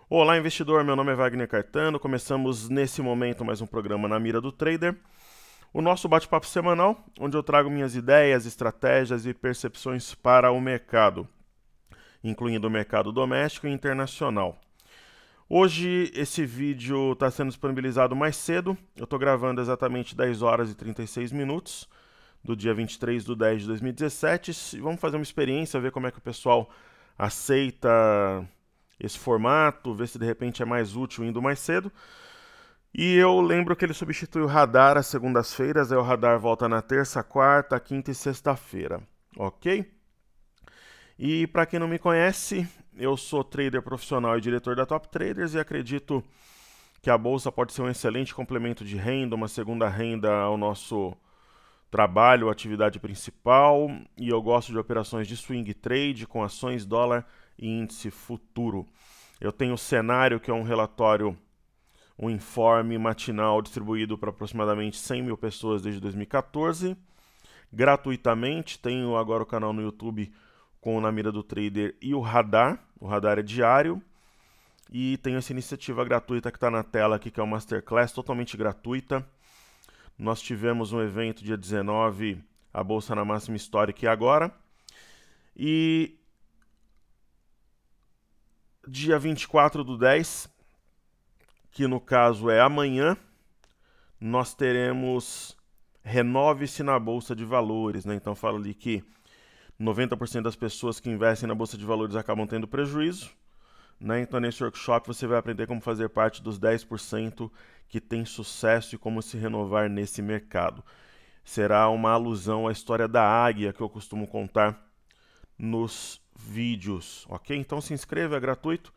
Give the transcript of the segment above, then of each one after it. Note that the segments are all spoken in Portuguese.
Olá, investidor. Meu nome é Wagner Cartano. Começamos nesse momento mais um programa Na Mira do Trader. O nosso bate-papo semanal, onde eu trago minhas ideias, estratégias e percepções para o mercado, incluindo o mercado doméstico e internacional. Hoje esse vídeo está sendo disponibilizado mais cedo. Eu estou gravando exatamente 10 horas e 36 minutos do dia 23/10/2017. Vamos fazer uma experiência, ver como é que o pessoal aceita esse formato, ver se de repente é mais útil indo mais cedo. E eu lembro que ele substitui o radar às segundas-feiras, aí o radar volta na terça, quarta, quinta e sexta-feira, ok? E para quem não me conhece, eu sou trader profissional e diretor da Top Traders e acredito que a bolsa pode ser um excelente complemento de renda, uma segunda renda ao nosso trabalho, atividade principal, e eu gosto de operações de swing trade com ações, dólar e índice futuro. Eu tenho o cenário, que é um relatório, um informe matinal distribuído para aproximadamente 100 mil pessoas desde 2014, gratuitamente. Tenho agora o canal no YouTube com o Na Mira do Trader e o radar é diário, e tenho essa iniciativa gratuita que está na tela aqui, que é o Masterclass, totalmente gratuita. Nós tivemos um evento dia 19, a Bolsa na máxima histórica e agora. E dia 24/10, que no caso é amanhã, nós teremos Renove-se na Bolsa de Valores, né? Então falo ali que 90% das pessoas que investem na Bolsa de Valores acabam tendo prejuízo, né? Então nesse workshop você vai aprender como fazer parte dos 10% que tem sucesso e como se renovar nesse mercado. Será uma alusão à história da águia que eu costumo contar nos vídeos, ok? Então se inscreva, é gratuito.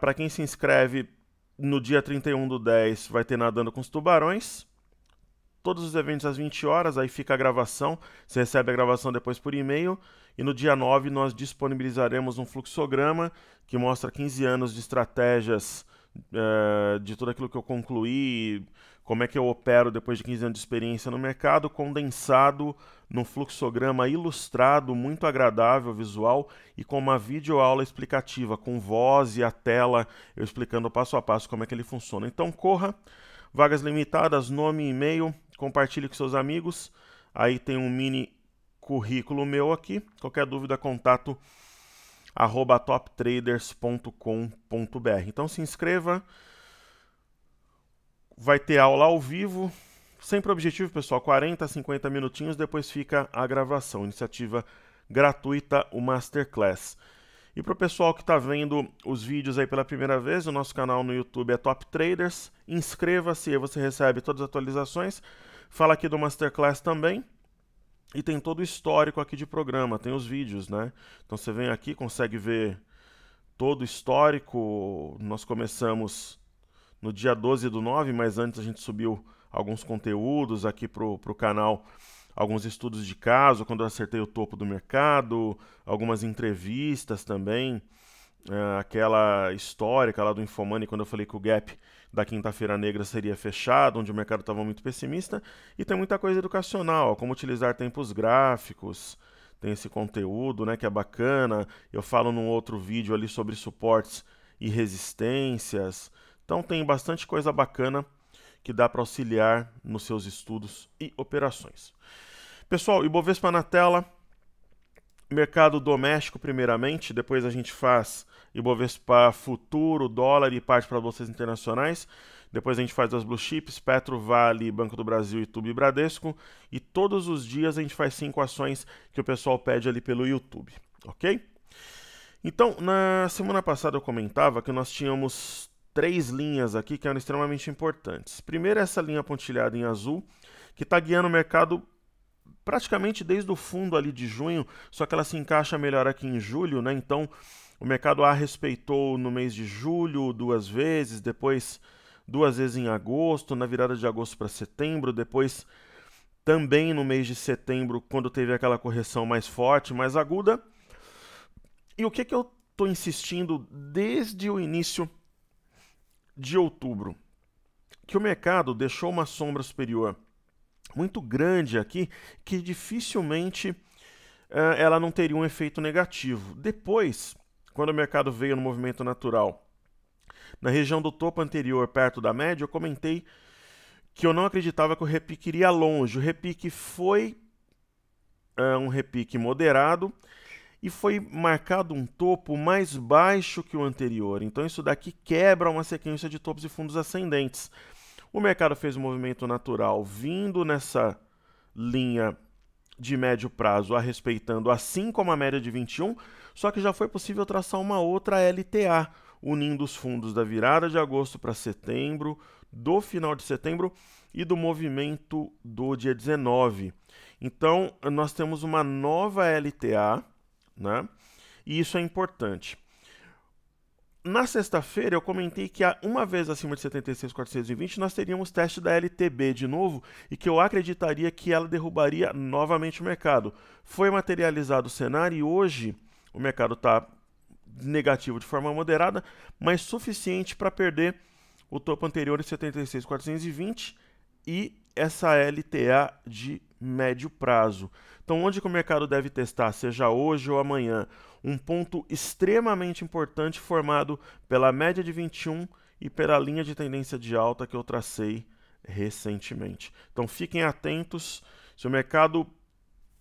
Para quem se inscreve, no dia 31/10 vai ter Nadando com os Tubarões. Todos os eventos às 20 horas, aí fica a gravação. Você recebe a gravação depois por e-mail. E no dia 9 nós disponibilizaremos um fluxograma que mostra 15 anos de estratégias, de tudo aquilo que eu concluí, como é que eu opero depois de 15 anos de experiência no mercado, condensado num fluxograma ilustrado, muito agradável visual e com uma videoaula explicativa, com voz e a tela, eu explicando passo a passo como é que ele funciona. Então corra, vagas limitadas, nome e e-mail, compartilhe com seus amigos. Aí tem um mini currículo meu aqui. Qualquer dúvida, contato @toptraders.com.br. Então se inscreva. Vai ter aula ao vivo, sempre objetivo, pessoal, 40 a 50 minutinhos, depois fica a gravação. Iniciativa gratuita, o Masterclass. E para o pessoal que está vendo os vídeos aí pela primeira vez, o nosso canal no YouTube é Top Traders. Inscreva-se, aí você recebe todas as atualizações. Fala aqui do Masterclass também. E tem todo o histórico aqui de programa, tem os vídeos, né? Então você vem aqui, consegue ver todo o histórico. Nós começamos no dia 12/9, mas antes a gente subiu alguns conteúdos aqui pro canal, alguns estudos de caso, quando eu acertei o topo do mercado, algumas entrevistas também, aquela histórica lá do Infomoney, quando eu falei que o gap da quinta-feira negra seria fechado, onde o mercado estava muito pessimista, e tem muita coisa educacional, como utilizar tempos gráficos, tem esse conteúdo, né, que é bacana. Eu falo num outro vídeo ali sobre suportes e resistências. Então tem bastante coisa bacana que dá para auxiliar nos seus estudos e operações. Pessoal, Ibovespa na tela, mercado doméstico primeiramente, depois a gente faz Ibovespa futuro, dólar e parte para bolsas internacionais. Depois a gente faz as blue chips, Petro, Vale, Banco do Brasil, Itaú e Bradesco. E todos os dias a gente faz 5 ações que o pessoal pede ali pelo YouTube, ok? Então, na semana passada eu comentava que nós tínhamos 3 linhas aqui que eram extremamente importantes. Primeiro, essa linha pontilhada em azul, que está guiando o mercado praticamente desde o fundo ali de junho, só que ela se encaixa melhor aqui em julho, né? Então, o mercado A respeitou no mês de julho 2 vezes, depois 2 vezes em agosto, na virada de agosto para setembro, depois também no mês de setembro, quando teve aquela correção mais forte, mais aguda. E o que eu estou insistindo desde o início de outubro? Que o mercado deixou uma sombra superior muito grande aqui, que dificilmente ela não teria um efeito negativo. Depois, quando o mercado veio no movimento natural na região do topo anterior, perto da média, eu comentei que eu não acreditava que o repique iria longe. O repique foi um repique moderado e foi marcado um topo mais baixo que o anterior. Então isso daqui quebra uma sequência de topos e fundos ascendentes. O mercado fez um movimento natural vindo nessa linha de médio prazo, a respeitando assim como a média de 21, só que já foi possível traçar uma outra LTA, unindo os fundos da virada de agosto para setembro, do final de setembro e do movimento do dia 19. Então, nós temos uma nova LTA, né? E isso é importante. Na sexta-feira, eu comentei que uma vez acima de 76.420, nós teríamos teste da LTB de novo e que eu acreditaria que ela derrubaria novamente o mercado. Foi materializado o cenário e hoje o mercado está negativo de forma moderada, mas suficiente para perder o topo anterior em 76.420 e essa LTA de médio prazo. Então, onde que o mercado deve testar, seja hoje ou amanhã? Um ponto extremamente importante formado pela média de 21 e pela linha de tendência de alta que eu tracei recentemente. Então, fiquem atentos. Se o mercado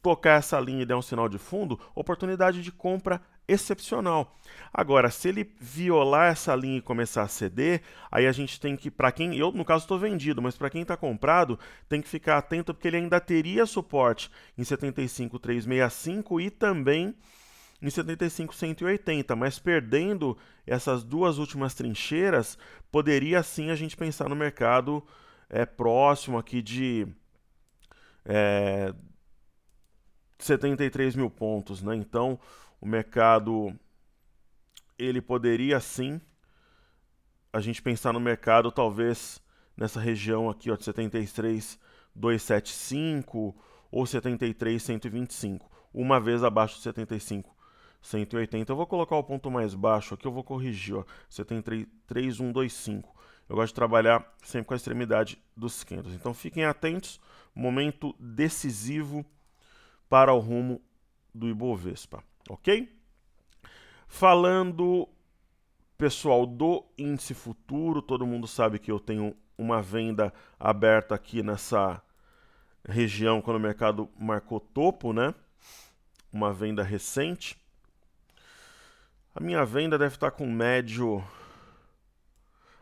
tocar essa linha e der um sinal de fundo, oportunidade de compra excepcional. Agora, se ele violar essa linha e começar a ceder, aí a gente tem que, para quem, eu no caso estou vendido, mas para quem está comprado, tem que ficar atento porque ele ainda teria suporte em 75.365 e também em 75.180, mas perdendo essas duas últimas trincheiras, poderia sim a gente pensar no mercado próximo aqui de 73 mil pontos, né? Então, o mercado, ele poderia sim, a gente pensar no mercado talvez nessa região aqui, ó, de 73.275 ou 73.125, uma vez abaixo de 75.180. Eu vou colocar o ponto mais baixo aqui, eu vou corrigir, ó, 73.125. Eu gosto de trabalhar sempre com a extremidade dos candles. Então fiquem atentos, momento decisivo para o rumo do Ibovespa, ok? Falando, pessoal, do índice futuro, todo mundo sabe que eu tenho uma venda aberta aqui nessa região quando o mercado marcou topo, né? Uma venda recente. A minha venda deve estar com médio,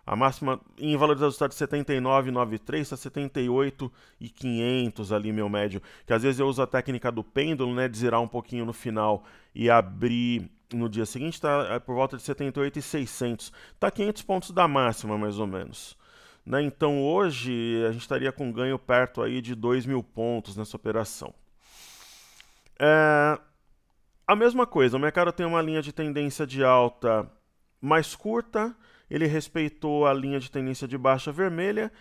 a máxima em valores ajustados de 79,93 está 78,500 ali meu médio, que às vezes eu uso a técnica do pêndulo, né, de zerar um pouquinho no final e abrir no dia seguinte, está por volta de 78,600, está 500 pontos da máxima mais ou menos, né? Então hoje a gente estaria com ganho perto aí de 2.000 pontos nessa operação. A mesma coisa, o mercado tem uma linha de tendência de alta mais curta, ele respeitou a linha de tendência de baixa vermelha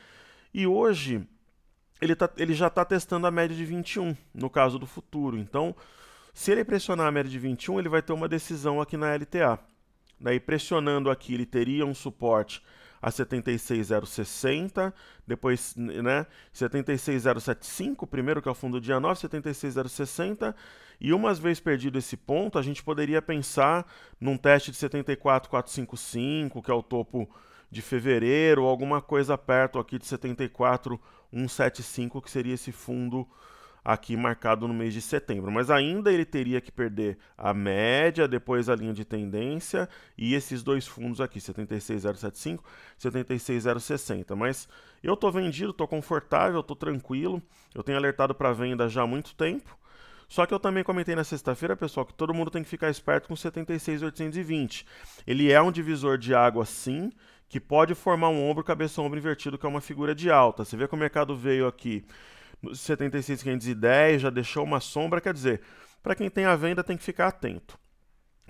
e hoje ele já está testando a média de 21, no caso do futuro. Então, se ele pressionar a média de 21, ele vai ter uma decisão aqui na LTA. Daí, pressionando aqui, ele teria um suporte a 76.060, depois, né, 76.075, primeiro que é o fundo do dia 9, 76.060, e uma vez perdido esse ponto, a gente poderia pensar num teste de 74.455, que é o topo de fevereiro, ou alguma coisa perto aqui de 74.175, que seria esse fundo aqui marcado no mês de setembro, mas ainda ele teria que perder a média, depois a linha de tendência e esses dois fundos aqui, 76.075, 76.060, mas eu estou vendido, estou confortável, estou tranquilo, eu tenho alertado para venda já há muito tempo, só que eu também comentei na sexta-feira, pessoal, que todo mundo tem que ficar esperto com 76.820, ele é um divisor de água sim, que pode formar um ombro, cabeça-ombro invertido, que é uma figura de alta, você vê que o mercado veio aqui 76.510, já deixou uma sombra, quer dizer, para quem tem a venda tem que ficar atento,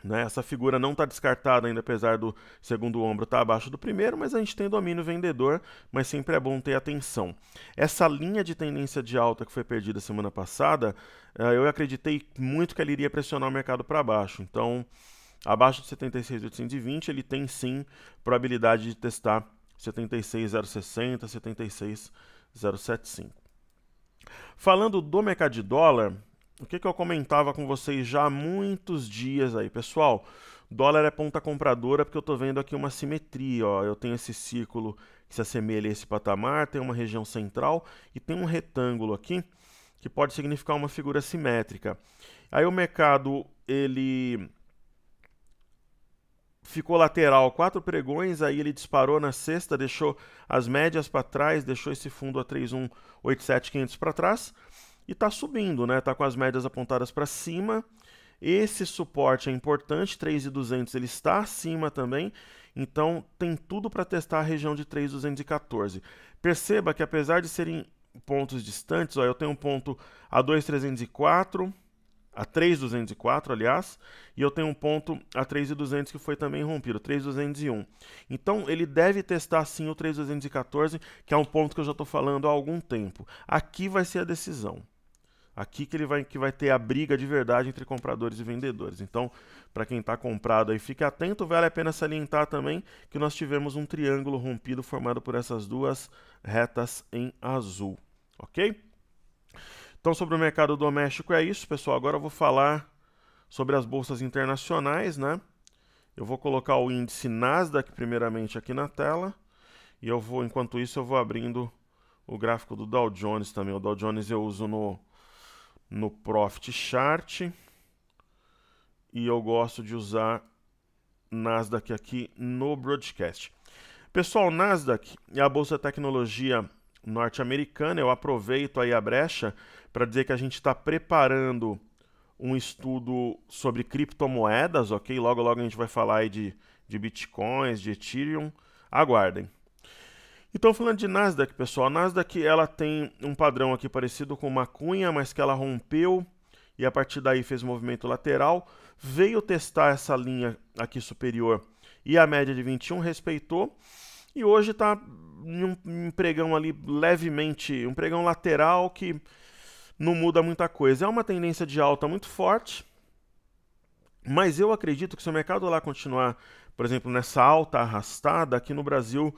né? Essa figura não está descartada ainda, apesar do segundo ombro estar abaixo do primeiro, mas a gente tem domínio vendedor, mas sempre é bom ter atenção. Essa linha de tendência de alta que foi perdida semana passada, eu acreditei muito que ela iria pressionar o mercado para baixo, então abaixo de 76.820 ele tem sim probabilidade de testar 76.060, 76.075. Falando do mercado de dólar, o que eu comentava com vocês já há muitos dias aí, pessoal? Dólar é ponta compradora porque eu estou vendo aqui uma simetria, ó. Eu tenho esse círculo que se assemelha a esse patamar, tem uma região central e tem um retângulo aqui que pode significar uma figura simétrica. Aí o mercado, ele ficou lateral 4 pregões, aí ele disparou na sexta, deixou as médias para trás, deixou esse fundo a 3187500 para trás e está subindo, né? Está com as médias apontadas para cima. Esse suporte é importante, 3.200 ele está acima também, então tem tudo para testar a região de 3.214. Perceba que apesar de serem pontos distantes, ó, eu tenho um ponto a 2.304, a 3.204, aliás, e eu tenho um ponto a 3.200 que foi também rompido, 3.201. Então ele deve testar sim o 3.214, que é um ponto que eu já estou falando há algum tempo. Aqui vai ser a decisão. Aqui que vai ter a briga de verdade entre compradores e vendedores. Então, para quem está comprado aí, fique atento. Vale a pena salientar também que nós tivemos um triângulo rompido formado por essas duas retas em azul. Ok? Então, sobre o mercado doméstico é isso, pessoal. Agora eu vou falar sobre as bolsas internacionais, né? Eu vou colocar o índice Nasdaq primeiramente aqui na tela. E enquanto isso, eu vou abrindo o gráfico do Dow Jones também. O Dow Jones eu uso no Profit Chart e eu gosto de usar Nasdaq aqui no Broadcast. Pessoal, Nasdaq é a bolsa de tecnologia norte-americana. Eu aproveito aí a brecha para dizer que a gente está preparando um estudo sobre criptomoedas, ok? Logo, logo a gente vai falar aí de Bitcoins, de Ethereum. Aguardem. Então, falando de Nasdaq, pessoal, a Nasdaq ela tem um padrão aqui parecido com uma cunha, mas que ela rompeu e a partir daí fez um movimento lateral, veio testar essa linha aqui superior e a média de 21 respeitou e hoje está em um pregão ali levemente, um pregão lateral que não muda muita coisa. É uma tendência de alta muito forte, mas eu acredito que se o mercado lá continuar, por exemplo, nessa alta arrastada, aqui no Brasil,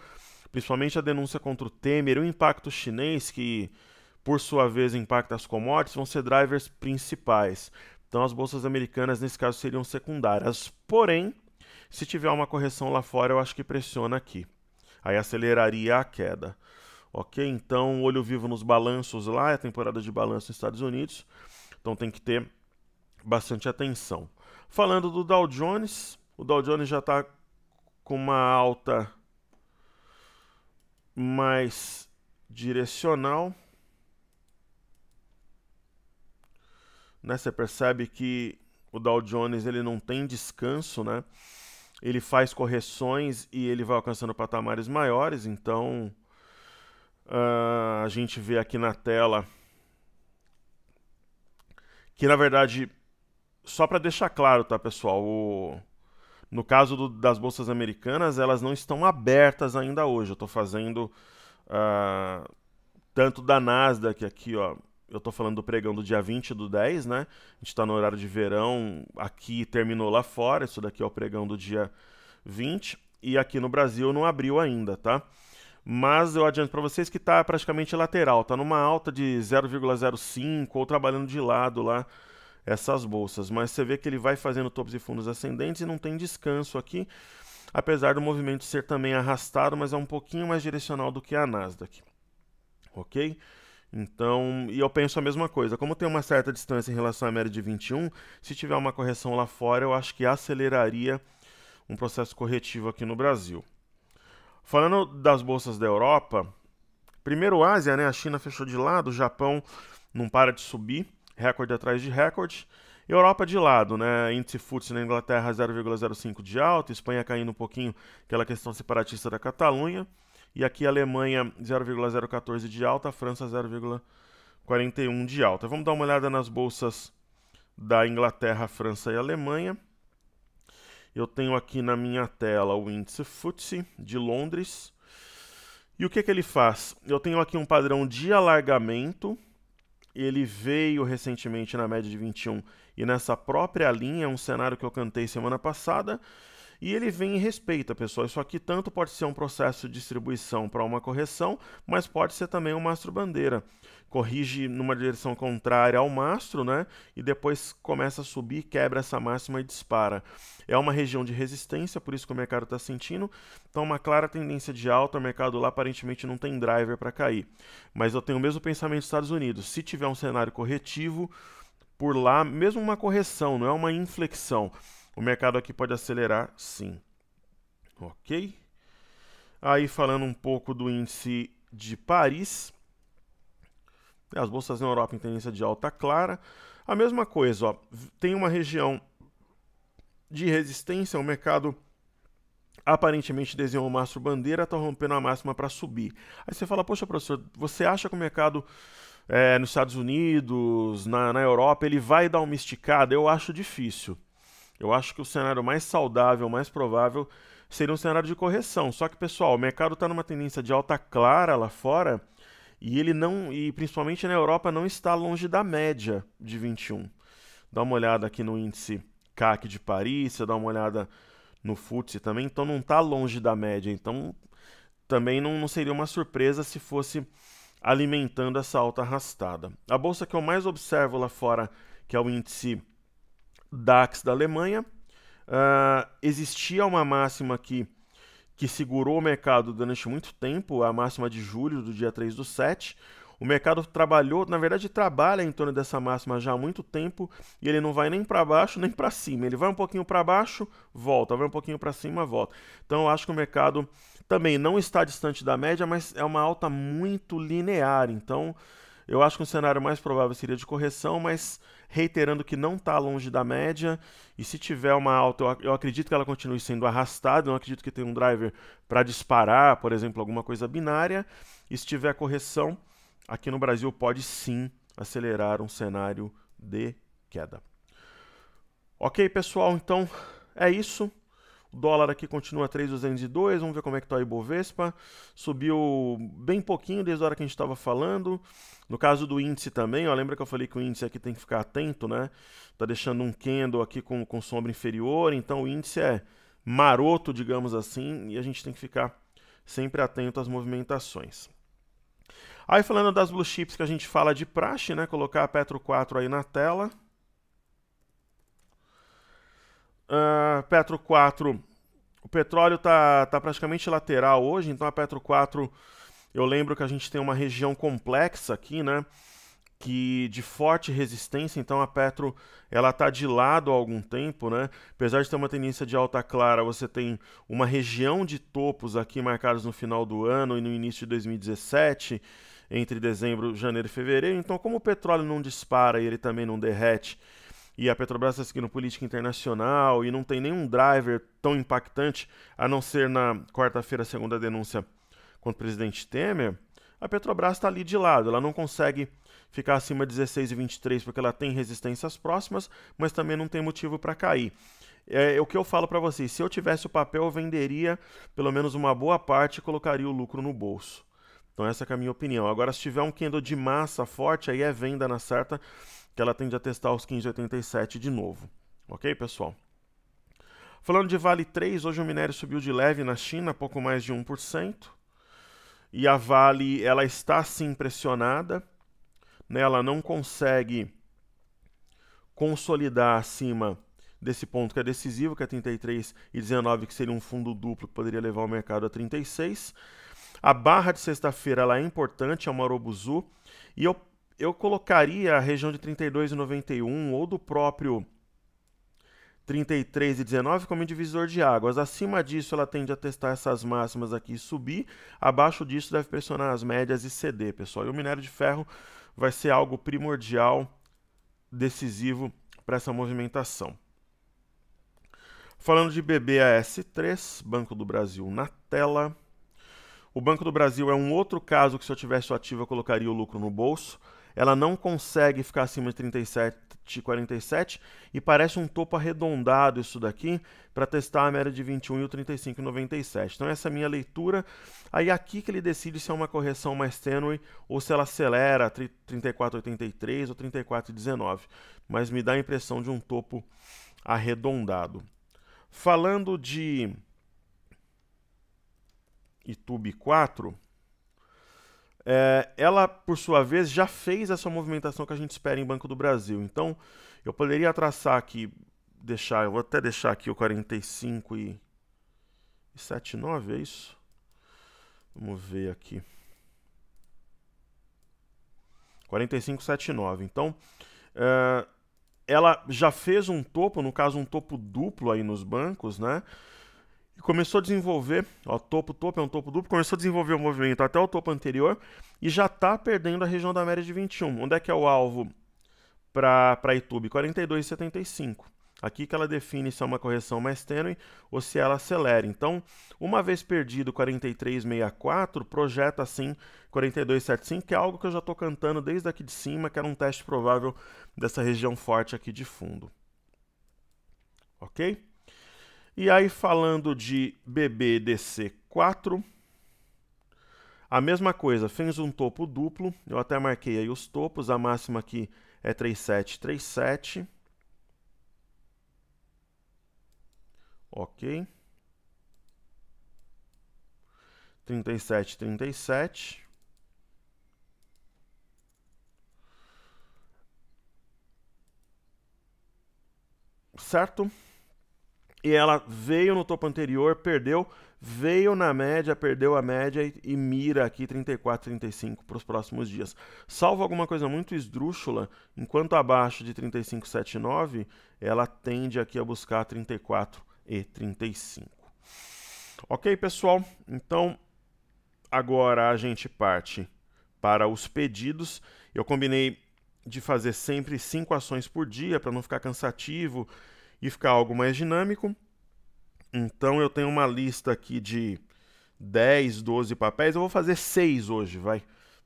principalmente a denúncia contra o Temer, o impacto chinês, que por sua vez impacta as commodities, vão ser drivers principais. Então as bolsas americanas nesse caso seriam secundárias. Porém, se tiver uma correção lá fora, eu acho que pressiona aqui. Aí aceleraria a queda. Ok? Então, olho vivo nos balanços lá, é a temporada de balanço nos Estados Unidos. Então tem que ter bastante atenção. Falando do Dow Jones, o Dow Jones já está com uma alta mais direcional, né? Você percebe que o Dow Jones ele não tem descanso, né? Ele faz correções e ele vai alcançando patamares maiores. Então a gente vê aqui na tela que, na verdade, só para deixar claro, tá, pessoal, no caso das bolsas americanas, elas não estão abertas ainda hoje. Eu estou fazendo tanto da Nasdaq aqui, ó. Eu estou falando do pregão do dia 20/10, né? A gente está no horário de verão, aqui terminou lá fora. Isso daqui é o pregão do dia 20. E aqui no Brasil não abriu ainda, tá? Mas eu adianto para vocês que está praticamente lateral. Está numa alta de 0,05 ou trabalhando de lado lá essas bolsas, mas você vê que ele vai fazendo topos e fundos ascendentes e não tem descanso aqui, apesar do movimento ser também arrastado, mas é um pouquinho mais direcional do que a Nasdaq, ok? Então, e eu penso a mesma coisa, como tem uma certa distância em relação à média de 21, se tiver uma correção lá fora, eu acho que aceleraria um processo corretivo aqui no Brasil. Falando das bolsas da Europa, primeiro Ásia, né? A China fechou de lado, o Japão não para de subir, recorde atrás de recorde. Europa de lado, né? Índice FTSE na Inglaterra 0,05 de alta, Espanha caindo um pouquinho, aquela questão separatista da Catalunha. E aqui a Alemanha 0,014 de alta, a França 0,41 de alta. Vamos dar uma olhada nas bolsas da Inglaterra, França e Alemanha. Eu tenho aqui na minha tela o índice FTSE de Londres. E o que ele faz? Eu tenho aqui um padrão de alargamento. Ele veio recentemente na média de 21 e nessa própria linha, um cenário que eu cantei semana passada. e ele vem e respeita, pessoal. Isso aqui tanto pode ser um processo de distribuição para uma correção, mas pode ser também um mastro-bandeira. Corrige numa direção contrária ao mastro, né? E depois começa a subir, quebra essa máxima e dispara. É uma região de resistência, por isso que o mercado está sentindo. Então, uma clara tendência de alta. O mercado lá aparentemente não tem driver para cair. Mas eu tenho o mesmo pensamento dos Estados Unidos. Se tiver um cenário corretivo, por lá, mesmo uma correção, não é uma inflexão, o mercado aqui pode acelerar sim. Ok? Aí falando um pouco do índice de Paris, as bolsas na Europa em tendência de alta clara, a mesma coisa, ó, tem uma região de resistência, o mercado aparentemente desenhou um mastro bandeira, está rompendo a máxima para subir. Aí você fala, poxa professor, você acha que o mercado nos Estados Unidos, na Europa, ele vai dar uma esticada? Eu acho difícil. Eu acho que o cenário mais saudável, mais provável, seria um cenário de correção. Só que, pessoal, o mercado está numa tendência de alta clara lá fora e ele não, e principalmente na Europa, não está longe da média de 21. Dá uma olhada aqui no índice CAC de Paris, você dá uma olhada no FTSE também, então não está longe da média. Então também não seria uma surpresa se fosse alimentando essa alta arrastada. A bolsa que eu mais observo lá fora, que é o índice DAX da Alemanha, existia uma máxima aqui que segurou o mercado durante muito tempo, a máxima de julho, do dia 3/7. O mercado trabalhou, na verdade trabalha em torno dessa máxima já há muito tempo, e ele não vai nem para baixo nem para cima. Ele vai um pouquinho para baixo, volta, vai um pouquinho para cima, volta. Então eu acho que o mercado também não está distante da média, mas é uma alta muito linear. Então eu acho que o cenário mais provável seria de correção, mas reiterando que não está longe da média, e se tiver uma alta, eu acredito que ela continue sendo arrastada, não acredito que tenha um driver para disparar, por exemplo, alguma coisa binária, e se tiver correção, aqui no Brasil pode sim acelerar um cenário de queda. Ok, pessoal, então é isso. O dólar aqui continua 3,202, vamos ver como é que está o Ibovespa. Subiu bem pouquinho desde a hora que a gente estava falando. No caso do índice também, ó, lembra que eu falei que o índice aqui tem que ficar atento, né? Tá deixando um candle aqui com sombra inferior, então o índice é maroto, digamos assim, e a gente tem que ficar sempre atento às movimentações. Aí falando das blue chips que a gente fala de praxe, né? Colocar a Petro 4 aí na tela. Petro 4, o petróleo tá praticamente lateral hoje, então a Petro 4, eu lembro que a gente tem uma região complexa aqui, né, que de forte resistência, então a Petro, ela tá de lado há algum tempo, né, apesar de ter uma tendência de alta clara, você tem uma região de topos aqui marcados no final do ano e no início de 2017, entre dezembro, janeiro e fevereiro, então como o petróleo não dispara e ele também não derrete, e a Petrobras está seguindo política internacional e não tem nenhum driver tão impactante, a não ser na quarta-feira, a segunda denúncia contra o presidente Temer, a Petrobras está ali de lado, ela não consegue ficar acima de 16,23 porque ela tem resistências próximas, mas também não tem motivo para cair. É o que eu falo para vocês, se eu tivesse o papel, eu venderia pelo menos uma boa parte e colocaria o lucro no bolso. Então essa é a minha opinião. Agora, se tiver um candle de massa forte, aí é venda na certa, que ela tende a testar os 15,87 de novo. Ok, pessoal? Falando de Vale 3, hoje o minério subiu de leve na China, pouco mais de 1%. E a Vale, ela está sim pressionada, né? Ela não consegue consolidar acima desse ponto que é decisivo, que é 33,19, que seria um fundo duplo que poderia levar o mercado a 36. A barra de sexta-feira ela é importante, é uma Marubozu, e eu colocaria a região de 32,91 ou do próprio 33,19 como divisor de águas. Acima disso, ela tende a testar essas máximas aqui e subir. Abaixo disso, deve pressionar as médias e ceder, pessoal. E o minério de ferro vai ser algo primordial, decisivo para essa movimentação. Falando de BBAS3, Banco do Brasil na tela. O Banco do Brasil é um outro caso que, se eu tivesse o ativo, eu colocaria o lucro no bolso. Ela não consegue ficar acima de 37,47 e parece um topo arredondado isso daqui para testar a média de 21 e o 35,97. Então essa é a minha leitura. Aí aqui que ele decide se é uma correção mais tênue ou se ela acelera 34,83 ou 34,19. Mas me dá a impressão de um topo arredondado. Falando de Itube 4, ela, por sua vez, já fez essa movimentação que a gente espera em Banco do Brasil. Então, eu poderia traçar aqui, eu vou até deixar aqui o 45,79, é isso? Vamos ver aqui. 45,79. Então, ela já fez um topo, no caso um topo duplo aí nos bancos, né? E começou a desenvolver, ó, topo é um topo duplo, começou a desenvolver o movimento até o topo anterior e já está perdendo a região da média de 21. Onde é que é o alvo para Itube? 42,75. Aqui que ela define se é uma correção mais tênue ou se ela acelera. Então, uma vez perdido 43,64, projeta assim 42,75, que é algo que eu já estou cantando desde aqui de cima, que era um teste provável dessa região forte aqui de fundo. Ok? E aí, falando de BBDC4, a mesma coisa, fez um topo duplo, eu até marquei aí os topos, a máxima aqui é 3737. Ok. 3737. Certo? E ela veio no topo anterior, perdeu, veio na média, perdeu a média e mira aqui 34,35 para os próximos dias. Salvo alguma coisa muito esdrúxula, enquanto abaixo de 35,79, ela tende aqui a buscar 34,35. Ok, pessoal? Então, agora a gente parte para os pedidos. Eu combinei de fazer sempre 5 ações por dia para não ficar cansativo e ficar algo mais dinâmico. Então eu tenho uma lista aqui de 10, 12 papéis. Eu vou fazer 6 hoje, vai,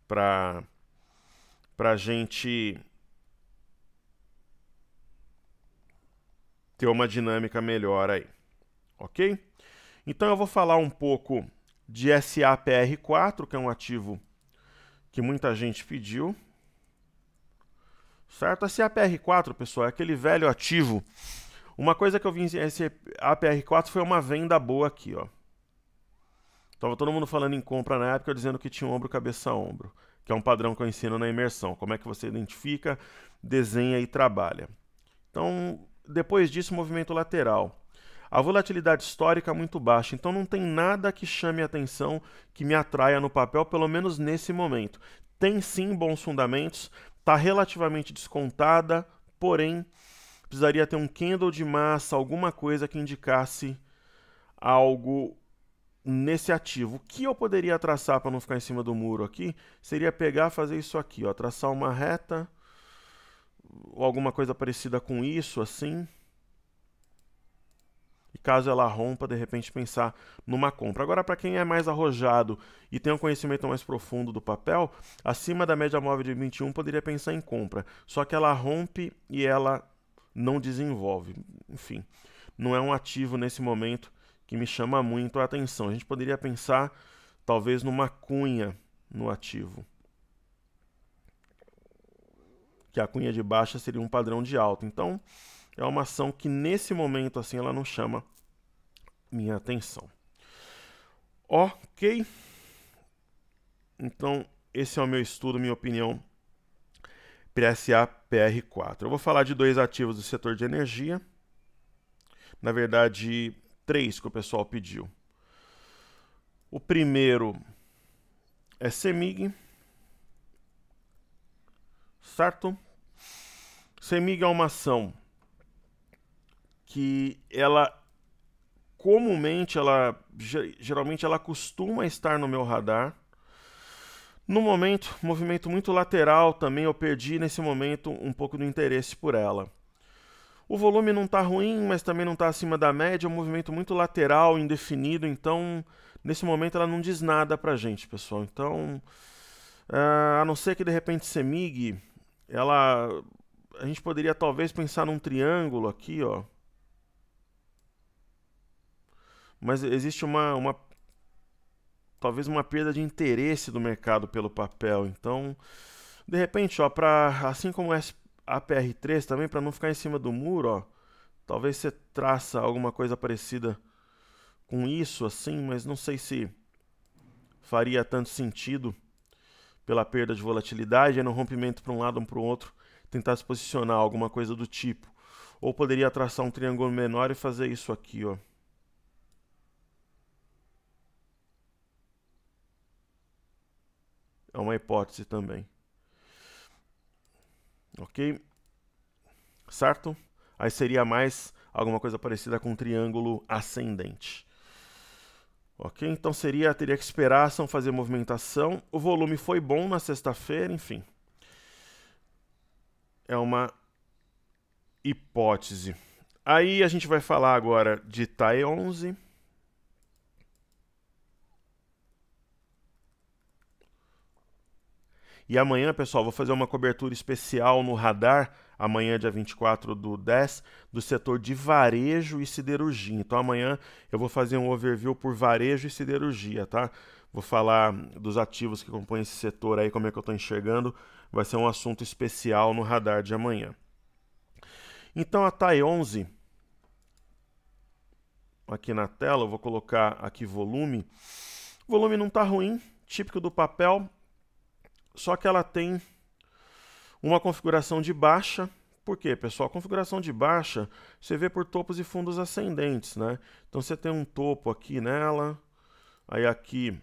para a gente ter uma dinâmica melhor aí, ok? Então eu vou falar um pouco de SAPR4, que é um ativo que muita gente pediu. Certo? SAPR4, pessoal, é aquele velho ativo. Uma coisa que eu vi em SAPR4 foi uma venda boa aqui, ó. Tava todo mundo falando em compra na época, dizendo que tinha ombro, cabeça, ombro, que é um padrão que eu ensino na imersão. Como é que você identifica, desenha e trabalha. Então, depois disso, movimento lateral. A volatilidade histórica é muito baixa, então não tem nada que chame a atenção, que me atraia no papel, pelo menos nesse momento. Tem sim bons fundamentos, está relativamente descontada, porém precisaria ter um candle de massa, alguma coisa que indicasse algo nesse ativo. O que eu poderia traçar para não ficar em cima do muro aqui, seria pegar, fazer isso aqui, ó, traçar uma reta, ou alguma coisa parecida com isso, assim. E caso ela rompa, de repente pensar numa compra. Agora, para quem é mais arrojado e tem um conhecimento mais profundo do papel, acima da média móvel de 21 poderia pensar em compra. Só que ela rompe e ela não desenvolve. Enfim, não é um ativo nesse momento que me chama muito a atenção. A gente poderia pensar talvez numa cunha no ativo. Que a cunha de baixa seria um padrão de alta. Então, é uma ação que nesse momento assim ela não chama minha atenção. Ok? Então, esse é o meu estudo, minha opinião, PSA-PR4. Eu vou falar de 2 ativos do setor de energia. Na verdade, 3 que o pessoal pediu. O primeiro é CEMIG. Certo? CEMIG é uma ação que ela comumente, geralmente ela costuma estar no meu radar. No momento, movimento muito lateral também, eu perdi nesse momento um pouco do interesse por ela. O volume não está ruim, mas também não está acima da média, é um movimento muito lateral, indefinido, então nesse momento ela não diz nada pra gente, pessoal. Então, a não ser que de repente CEMIG, a gente poderia talvez pensar num triângulo aqui, ó. Mas existe talvez uma perda de interesse do mercado pelo papel. Então, de repente, ó, assim como a PR3 também, para não ficar em cima do muro, ó, Talvez você traça alguma coisa parecida com isso, assim, mas não sei se faria tanto sentido pela perda de volatilidade, é no rompimento para um lado ou para o outro, tentar se posicionar, alguma coisa do tipo. Ou poderia traçar um triângulo menor e fazer isso aqui, ó. É uma hipótese também. Ok? Certo? Aí seria mais alguma coisa parecida com um triângulo ascendente. Ok? Então teria que esperar a ação fazer movimentação. O volume foi bom na sexta-feira, enfim. É uma hipótese. Aí a gente vai falar agora de TAE 11. E amanhã, pessoal, vou fazer uma cobertura especial no radar, amanhã, dia 24/10, do setor de varejo e siderurgia. Então amanhã eu vou fazer um overview por varejo e siderurgia, tá? Vou falar dos ativos que compõem esse setor aí, como é que eu estou enxergando. Vai ser um assunto especial no radar de amanhã. Então a TAE 11, aqui na tela, eu vou colocar aqui volume. O volume não está ruim, típico do papel, só que ela tem uma configuração de baixa. Por quê, pessoal? A configuração de baixa você vê por topos e fundos ascendentes, né? Então você tem um topo aqui nela, aí aqui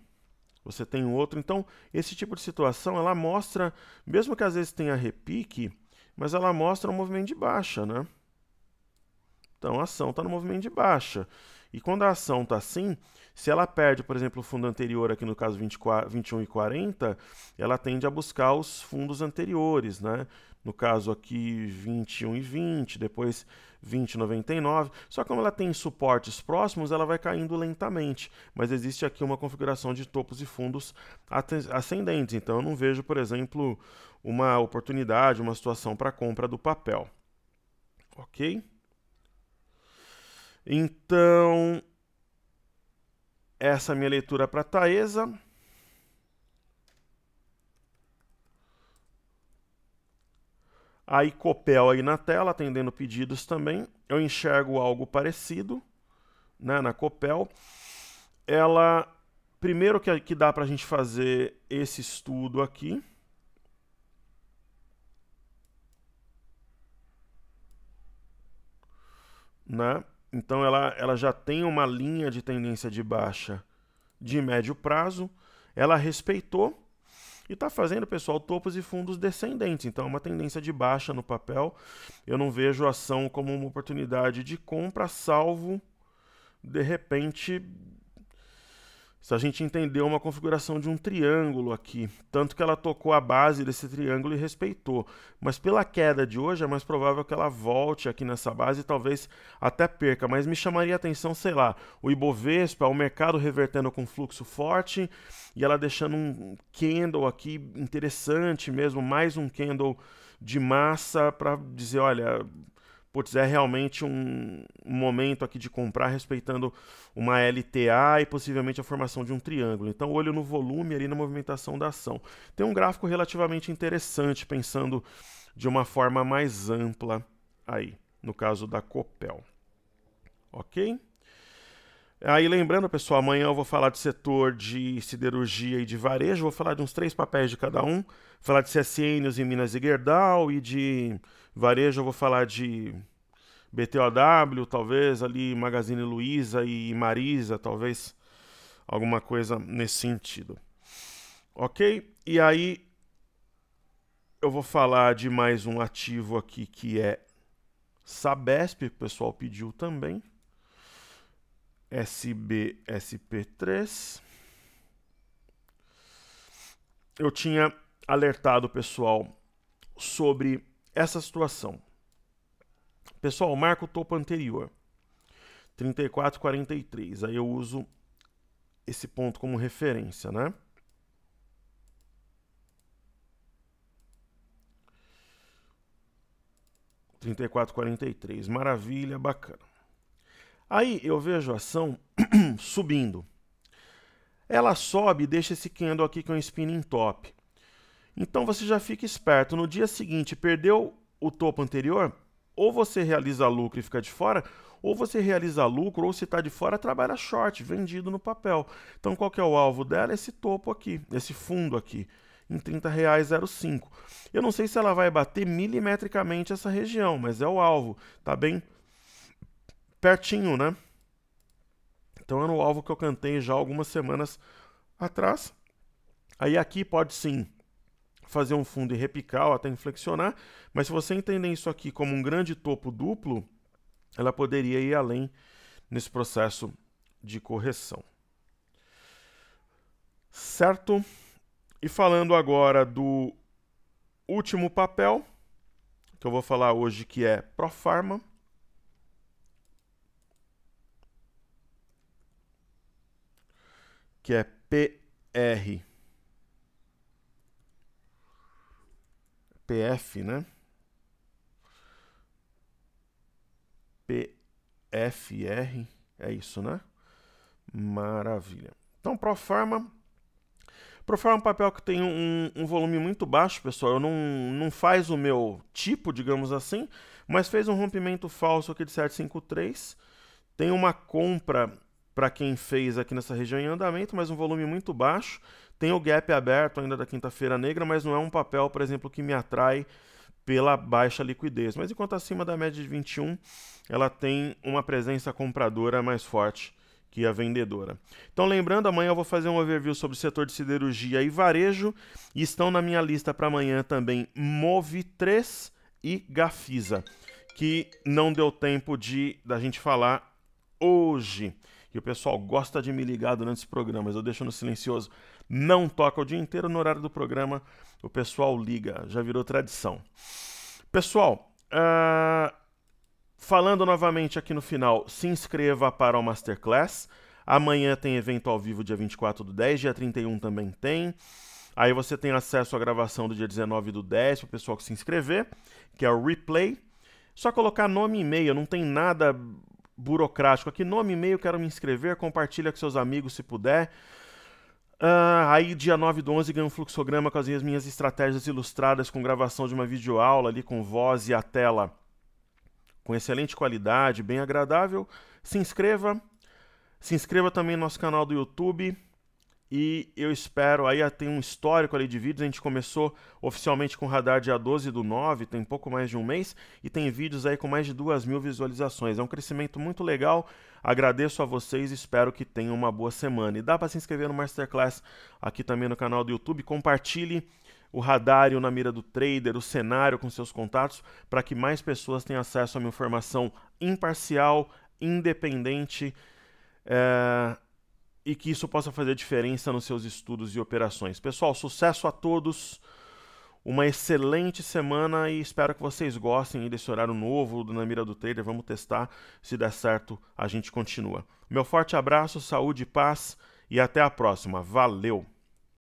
você tem outro. Então esse tipo de situação ela mostra, mesmo que às vezes tenha repique, mas ela mostra um movimento de baixa, né? Então a ação está no movimento de baixa. E quando a ação está assim, se ela perde, por exemplo, o fundo anterior, aqui no caso 21,40, ela tende a buscar os fundos anteriores, né? No caso aqui 21,20, depois 20,99. Só que como ela tem suportes próximos, ela vai caindo lentamente. Mas existe aqui uma configuração de topos e fundos ascendentes. Então eu não vejo, por exemplo, uma oportunidade, uma situação para compra do papel. Ok? Então, essa é a minha leitura para a Taesa. A Copel aí na tela, atendendo pedidos também. Eu enxergo algo parecido, né, na Copel. Ela, primeiro que dá para a gente fazer esse estudo aqui. Né? Então ela já tem uma linha de tendência de baixa de médio prazo, ela respeitou e está fazendo, pessoal, topos e fundos descendentes. Então é uma tendência de baixa no papel. Eu não vejo a ação como uma oportunidade de compra, salvo, de repente, se a gente entender uma configuração de um triângulo aqui. Tanto que ela tocou a base desse triângulo e respeitou. Mas pela queda de hoje é mais provável que ela volte aqui nessa base e talvez até perca. Mas me chamaria a atenção, sei lá, o Ibovespa, o mercado revertendo com fluxo forte e ela deixando um candle aqui interessante mesmo, mais um candle de massa para dizer, olha, putz, é realmente um momento aqui de comprar respeitando uma LTA e possivelmente a formação de um triângulo. Então, olho no volume ali na movimentação da ação. Tem um gráfico relativamente interessante, pensando de uma forma mais ampla aí, no caso da Copel. Ok? Aí lembrando, pessoal, amanhã eu vou falar do setor de siderurgia e de varejo, vou falar de uns 3 papéis de cada um, vou falar de CSN em Minas e Gerdau, e de varejo eu vou falar de BTOW, talvez ali Magazine Luiza e Marisa, talvez alguma coisa nesse sentido. Ok? E aí eu vou falar de mais um ativo aqui que é Sabesp, que o pessoal pediu também. SBSP3. Eu tinha alertado o pessoal sobre essa situação. Pessoal, marca o topo anterior, 34,43. Aí eu uso esse ponto como referência, né? $34,43. Maravilha, bacana. Aí eu vejo a ação subindo. Ela sobe e deixa esse candle aqui com um spinning top. Então você já fica esperto. No dia seguinte, perdeu o topo anterior, ou você realiza lucro e fica de fora, ou você realiza lucro, ou se está de fora, trabalha short, vendido no papel. Então, qual que é o alvo dela? Esse topo aqui, esse fundo aqui, em R$ 30,05. Eu não sei se ela vai bater milimetricamente essa região, mas é o alvo. Tá bem pertinho, né? Então, era o alvo que eu cantei já algumas semanas atrás. Aí aqui pode sim fazer um fundo e repicar ou até inflexionar, mas se você entender isso aqui como um grande topo duplo, ela poderia ir além nesse processo de correção. Certo? E falando agora do último papel, que eu vou falar hoje, que é Profarma. Que é PF, né? PFR, é isso, né? Maravilha. Então, Profarma é um papel que tem um volume muito baixo, pessoal. Não faz o meu tipo, digamos assim, mas fez um rompimento falso aqui de 753. Tem uma compra para quem fez aqui nessa região em andamento, mas um volume muito baixo. Tem o gap aberto ainda da quinta-feira negra, mas não é um papel, por exemplo, que me atrai pela baixa liquidez. Mas enquanto acima da média de 21, ela tem uma presença compradora mais forte que a vendedora. Então, lembrando, amanhã eu vou fazer um overview sobre o setor de siderurgia e varejo, e estão na minha lista para amanhã também Move3 e Gafisa, que não deu tempo da gente falar hoje. E o pessoal gosta de me ligar durante os programas, eu deixo no silencioso. Não toca o dia inteiro, no horário do programa o pessoal liga, já virou tradição. Pessoal, falando novamente aqui no final, se inscreva para o Masterclass. Amanhã tem evento ao vivo dia 24/10, dia 31 também tem. Aí você tem acesso à gravação do dia 19/10 para o pessoal que se inscrever, que é o replay. Só colocar nome e e-mail, não tem nada burocrático aqui. Nome e e-mail, quero me inscrever, compartilha com seus amigos se puder. Aí dia 9/11 ganho um fluxograma com as minhas estratégias ilustradas com gravação de uma videoaula ali com voz e a tela com excelente qualidade, bem agradável. Se inscreva também no nosso canal do YouTube e eu espero, aí tem um histórico ali de vídeos, a gente começou oficialmente com o radar dia 12/9, tem pouco mais de um mês, e tem vídeos aí com mais de 2.000 visualizações, é um crescimento muito legal, agradeço a vocês e espero que tenham uma boa semana. E dá para se inscrever no Masterclass aqui também no canal do YouTube, compartilhe o radar e o Na Mira do Trader, o cenário com seus contatos, para que mais pessoas tenham acesso a uma informação imparcial, independente, e que isso possa fazer diferença nos seus estudos e operações. Pessoal, sucesso a todos, uma excelente semana e espero que vocês gostem desse horário novo do Na Mira do Trader. Vamos testar, se der certo a gente continua. Meu forte abraço, saúde e paz e até a próxima. Valeu!